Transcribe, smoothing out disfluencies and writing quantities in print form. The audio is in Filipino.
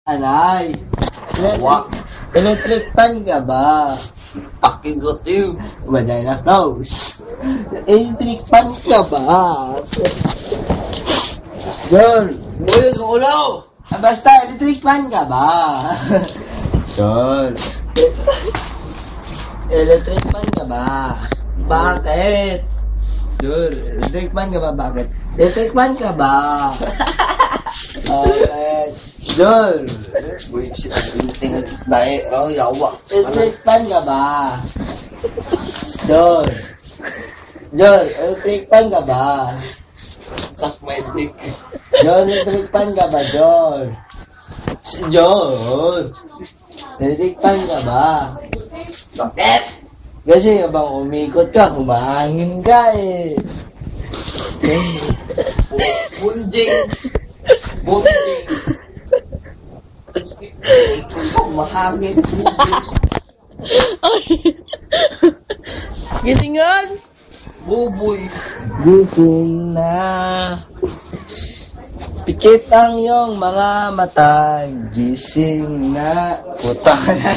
Anay, Wa. electric fan ka ba? Pakigot you. Vagina close. Electric fan ka ba? Girl, Uy, ulo! basta electric fan ka ba? Girl, electric fan ka ba? Bakit? Girl, electric fan ka ba? Bakit? Electric fan ka ba? Bakit? Girl, Uy, tingin. Dahil, yawa. electric fan ka ba? Girl, Girl, electric fan ka ba? Suck my dick. John, electric fan ka ba, John? John! Electric fan ka ba? Bakit? Kasi habang umikot ka, humahangin ka eh. Bunjing. Bunjing. Ikaw, mahangin. Gisingan! Buboy. Gising na. Pikit ang iyong mga mata. Gising na. Puta ka na.